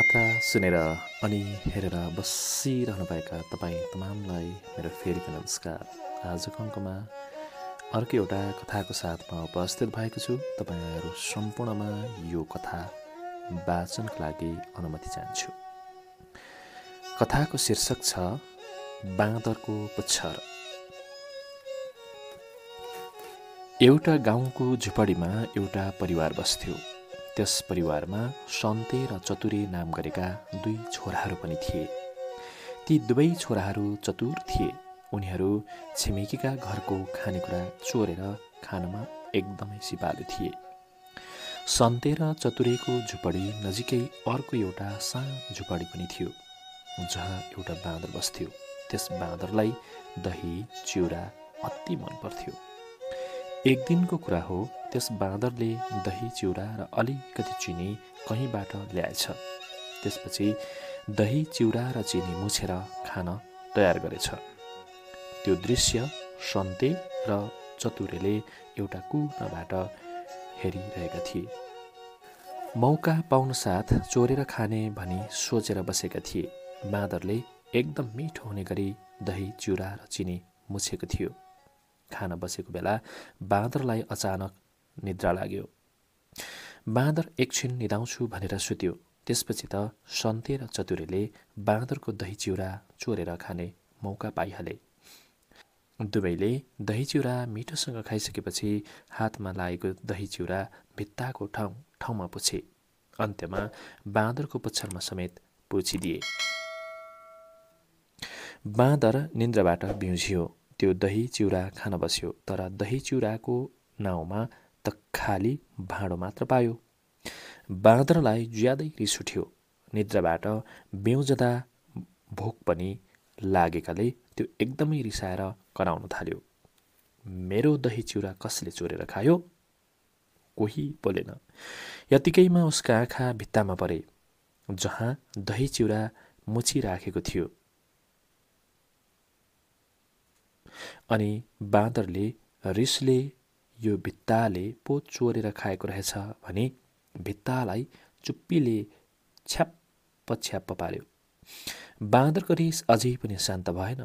यात्रा सुनेर अनि हेरेर बसिरहनुभएका तपाईँ तमामलाई मेरो फेरिको नमस्कार। आजको अङ्कमा अर्को एउटा कथाको साथमा उपस्थित भएको छु। तपाईँहरू सम्पूर्णमा यो कथा वाचनको लागि अनुमति चाहन्छु। कथाको शीर्षक छ बाँदरको पुच्छर। एउटा गाउँको झुपडीमा एउटा परिवार बस्थ्यो। त्यस परिवारमा सन्ते र चतुरे नाम गरेका दुई छोराहरू पनि थिए। ती दुवै छोराहरू चतुर थिए। उनीहरू छिमेकीका घरको खानेकुरा चोरेर खानमा एकदमै सिपालु थिए। सन्ते र चतुरेको झुपडी नजिकै अर्को एउटा सानो झुपडी पनि थियो, जहाँ एउटा बाँदर बस्थ्यो। त्यस बाँदरलाई दही चिउरा अति मन पर्थ्यो। एक दिनको कुरा हो, त्यस बाँदरले दही चिउरा र अलिकति चिनी कहीँबाट ल्याएछ। त्यसपछि दही चिउरा र चिनी मुछेर खान तयार गरेछ। त्यो दृश्य सन्ते र चतुरेले एउटा कुनाबाट हेरिरहेका थिए। मौका पाउनसाथ चोरेर खाने भनी सोचेर बसेका थिए। बाँदरले एकदम मिठो हुने गरी दही चिउरा र चिनी मुछेको थियो। खान बसेको बेला बाँदरलाई अचानक निद्रा लाग्यो। बाँदर एकछिन निदाउँछु भनेर सुत्यो। त्यसपछि त सन्ते र चतुरेले बाँदरको दही चिउरा चोरेर खाने मौका पाइहाले। दुवैले दही चिउरा मिठोसँग खाइसकेपछि हातमा लागेको दही चिउरा भित्ताको ठाउँमा पुछे। अन्त्यमा बाँदरको पुच्छरमा समेत पुछिदिए। बाँदर निन्द्राबाट बिउझियो। त्यो दही चिउरा खान बस्यो, तर दही चिउराको नाउँमा त खाली भाँडो मात्र पायो। बाँदरलाई ज्यादै रिस उठ्यो। निद्राबाट बिउजदा भोक पनि लागेकाले त्यो एकदमै रिसाएर कराउन थाल्यो। मेरो दही चिउरा कसले चोरेर खायो? कोही बोलेन। यतिकैमा उसका आँखा भित्तामा परे, जहाँ दही चिउरा मुछिराखेको थियो। अनि बाँदरले रिसले यो भित्ताले पो चोरेर खाएको रहेछ भने भित्तालाई चुप्पीले छ्याप्प पार्यो। बाँदरको रिस अझै पनि शान्त भएन।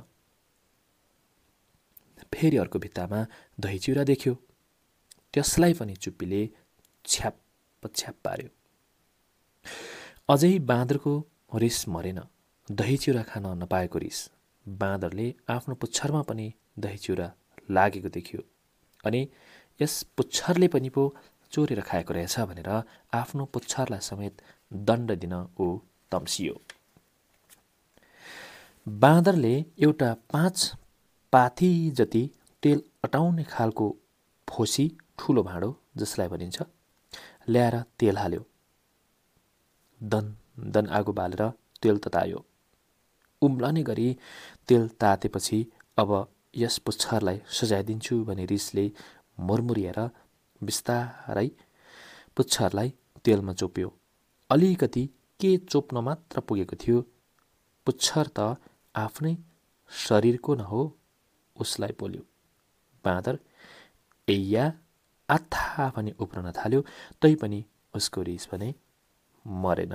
फेरि अर्को भित्तामा दही चिउरा देख्यो। त्यसलाई पनि चुप्पीले छ्याप्प पार्यो। अझै बाँदरको रिस मरेन। दही चिउरा खान नपाएको रिस। बाँदरले आफ्नो पुच्छरमा पनि दही चिउरा लागेको देख्यो। अनि यस पुच्छरले पनि पो चोरेर खाएको रहेछ भनेर आफ्नो पुच्छरलाई समेत दण्ड दिन ऊ तम्सियो। बाँदरले एउटा 5 पाथी जति तेल अटाउने खालको फोसी, ठुलो भाँडो जसलाई भनिन्छ, ल्याएर तेल हाल्यो। दन आगो बालेर तेल ततायो। उम्लने गरी तेल तातेपछि अब यस पुच्छरलाई सजाइदिन्छु भने रिसले मुरमुरिएर बिस्तारै पुच्छरलाई तेलमा चोप्यो। अलिकति के चोप्न मात्र पुगेको थियो। पुच्छर त आफ्नै शरीरको न हो, उसलाई बोल्यो। बाँदर एया आथा भनी उफ्रन थाल्यो। तैपनि उसको रिस भने मरेन।